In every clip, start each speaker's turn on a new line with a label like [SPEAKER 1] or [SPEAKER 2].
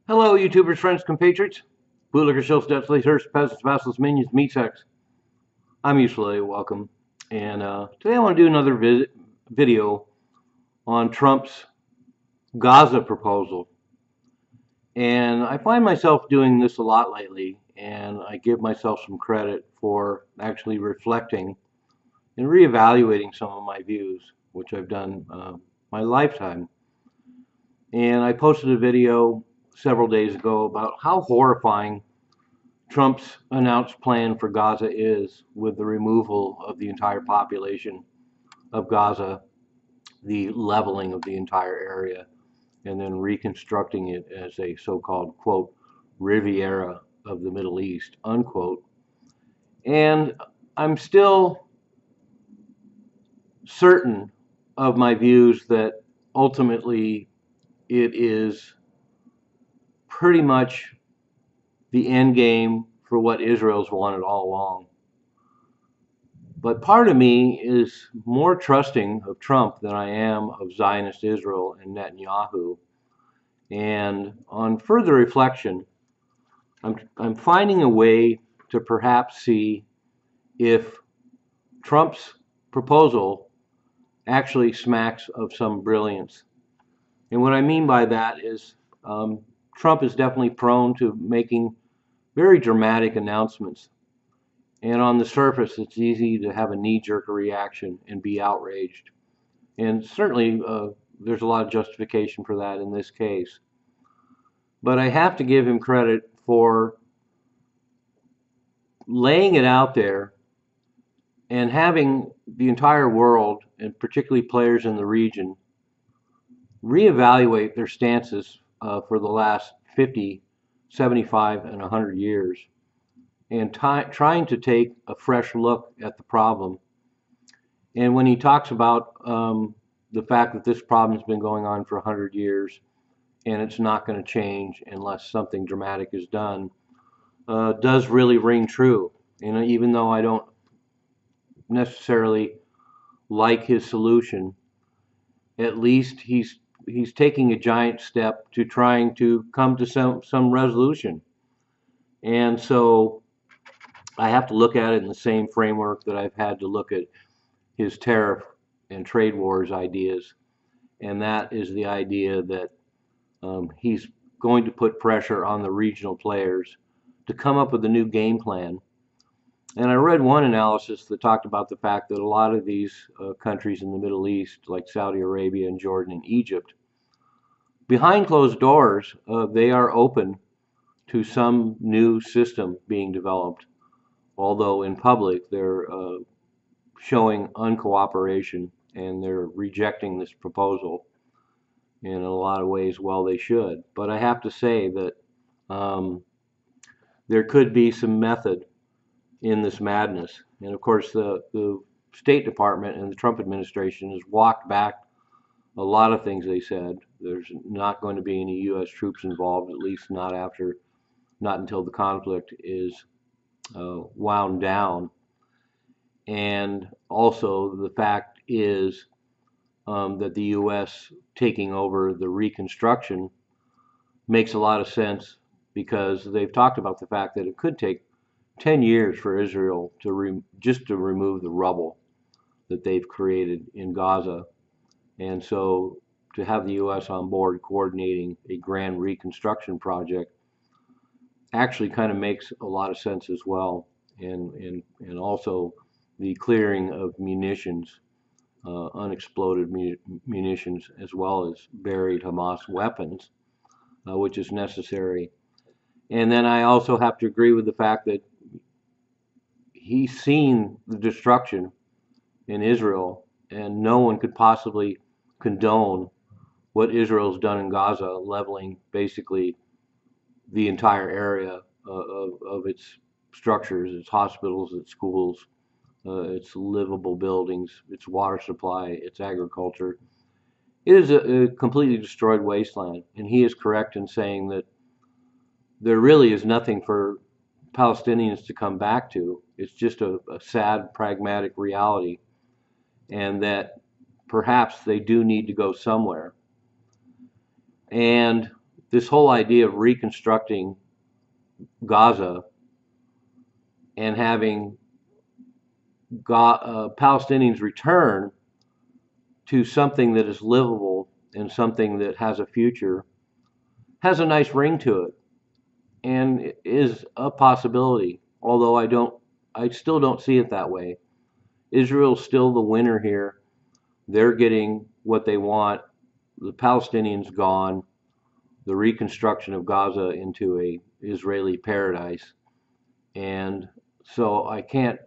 [SPEAKER 1] Hello, YouTubers, friends, compatriots, bootlicker, shills, debts, hearse, peasants, vassals, minions, meat sacks. I'm usually welcome. And today I want to do another video on Trump's Gaza proposal. And I find myself doing this a lot lately, and I give myself some credit for actually reflecting and reevaluating some of my views, which I've done my lifetime. And I posted a video several days ago about how horrifying Trump's announced plan for Gaza is, with the removal of the entire population of Gaza, the leveling of the entire area, and then reconstructing it as a so-called, quote, Riviera of the Middle East, unquote. And I'm still certain of my views that ultimately it is pretty much the end game for what Israel's wanted all along. But part of me is more trusting of Trump than I am of Zionist Israel and Netanyahu. And on further reflection, I'm finding a way to perhaps see if Trump's proposal actually smacks of some brilliance. And what I mean by that is Trump is definitely prone to making very dramatic announcements. And on the surface, it's easy to have a knee-jerk reaction and be outraged. And certainly, there's a lot of justification for that in this case. But I have to give him credit for laying it out there and having the entire world, and particularly players in the region, reevaluate their stances for the last 50, 75, and 100 years, and trying to take a fresh look at the problem. And when he talks about the fact that this problem has been going on for 100 years and it's not going to change unless something dramatic is done, does really ring true. And even though I don't necessarily like his solution, at least he's taking a giant step to trying to come to some resolution. And so I have to look at it in the same framework that I've had to look at his tariff and trade wars ideas, and that is the idea that he's going to put pressure on the regional players to come up with a new game plan. And I read one analysis that talked about the fact that a lot of these countries in the Middle East, like Saudi Arabia and Jordan and Egypt, behind closed doors, they are open to some new system being developed, although in public they're showing uncooperation and they're rejecting this proposal in a lot of ways. Well, they should. But I have to say that there could be some method in this madness. And of course, the State Department and the Trump administration has walked back a lot of things they said. There's not going to be any U.S. troops involved, at least not until the conflict is wound down. And also the fact is that the U.S. taking over the reconstruction makes a lot of sense, because they've talked about the fact that it could take 10 years for Israel to just to remove the rubble that they've created in Gaza. And so to have the U.S. on board coordinating a grand reconstruction project actually kind of makes a lot of sense as well. And also the clearing of munitions, unexploded munitions, as well as buried Hamas weapons, which is necessary. And then I also have to agree with the fact that he's seen the destruction in Israel, and no one could possibly condone what Israel's done in Gaza, leveling basically the entire area of its structures, its hospitals, its schools, its livable buildings, its water supply, its agriculture. It is a completely destroyed wasteland, and he is correct in saying that there really is nothing for Palestinians to come back to. It's just a sad, pragmatic reality, and that perhaps they do need to go somewhere. And this whole idea of reconstructing Gaza and having Palestinians return to something that is livable and something that has a future has a nice ring to it and is a possibility. Although I still don't see it that way. Israel's still the winner here. They're getting what they want. The Palestinians gone. The reconstruction of Gaza into a Israeli paradise. And so I can't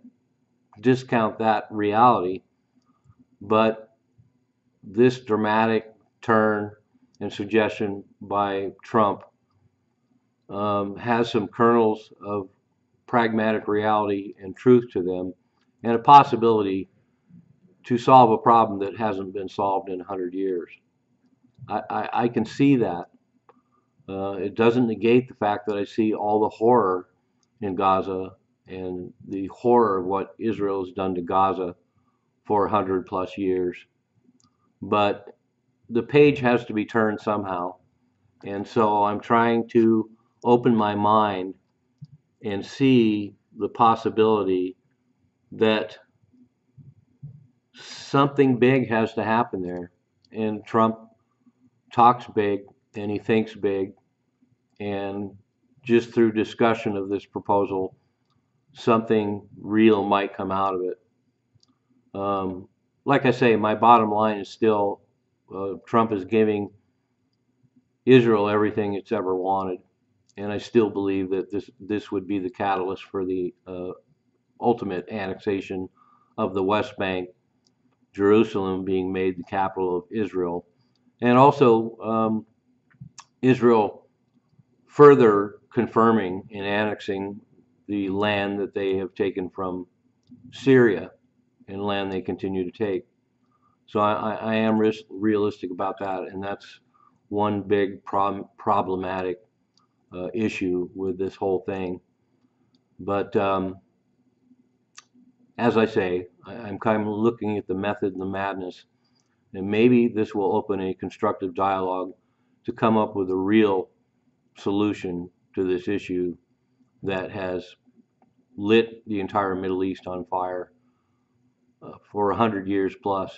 [SPEAKER 1] discount that reality. But this dramatic turn and suggestion by Trump has some kernels of pragmatic reality and truth to them, and a possibility to solve a problem that hasn't been solved in 100 years. I can see that. It doesn't negate the fact that I see all the horror in Gaza and the horror of what Israel has done to Gaza for 100 plus years. But the page has to be turned somehow. And so I'm trying to open my mind and see the possibility that something big has to happen there. And Trump talks big and he thinks big. And just through discussion of this proposal, something real might come out of it. Like I say, my bottom line is still Trump is giving Israel everything it's ever wanted. And I still believe that this would be the catalyst for the ultimate annexation of the West Bank, Jerusalem being made the capital of Israel, and also Israel further confirming and annexing the land that they have taken from Syria and land they continue to take. So I am realistic about that, and that's one big problematic issue with this whole thing. But as I say, I'm kind of looking at the method and the madness, and maybe this will open a constructive dialogue to come up with a real solution to this issue that has lit the entire Middle East on fire for 100 years plus.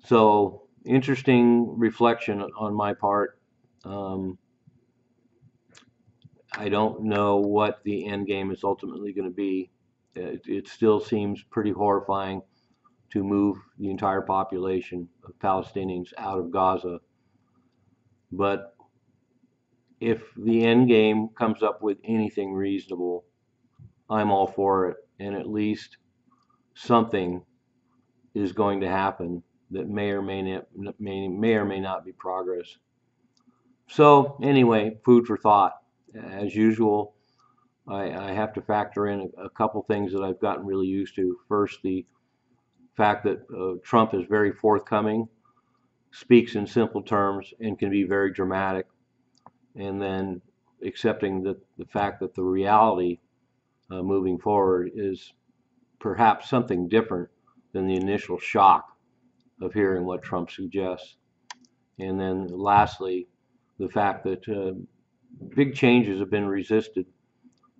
[SPEAKER 1] So, interesting reflection on my part. I don't know what the end game is ultimately going to be. It still seems pretty horrifying to move the entire population of Palestinians out of Gaza. But if the end game comes up with anything reasonable, I'm all for it. And at least something is going to happen that may or may not be progress. So anyway, food for thought. As usual, I have to factor in a couple things that I've gotten really used to. First, the fact that Trump is very forthcoming, speaks in simple terms, and can be very dramatic. And then accepting the fact that the reality moving forward is perhaps something different than the initial shock of hearing what Trump suggests. And then lastly, the fact that big changes have been resisted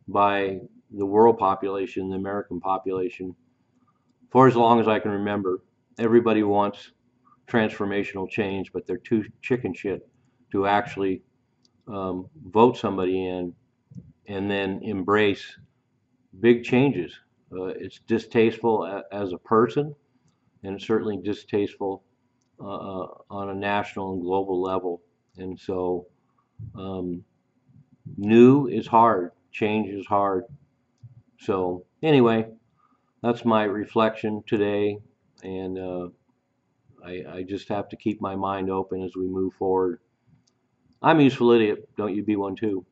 [SPEAKER 1] by the world population, the American population, for as long as I can remember. Everybody wants transformational change, but they're too chicken shit to actually vote somebody in and then embrace big changes. It's distasteful as a person, and it's certainly distasteful on a national and global level. And so new is hard, change is hard. So anyway, that's my reflection today, and I just have to keep my mind open as we move forward. I'm a useful idiot. Don't you be one too.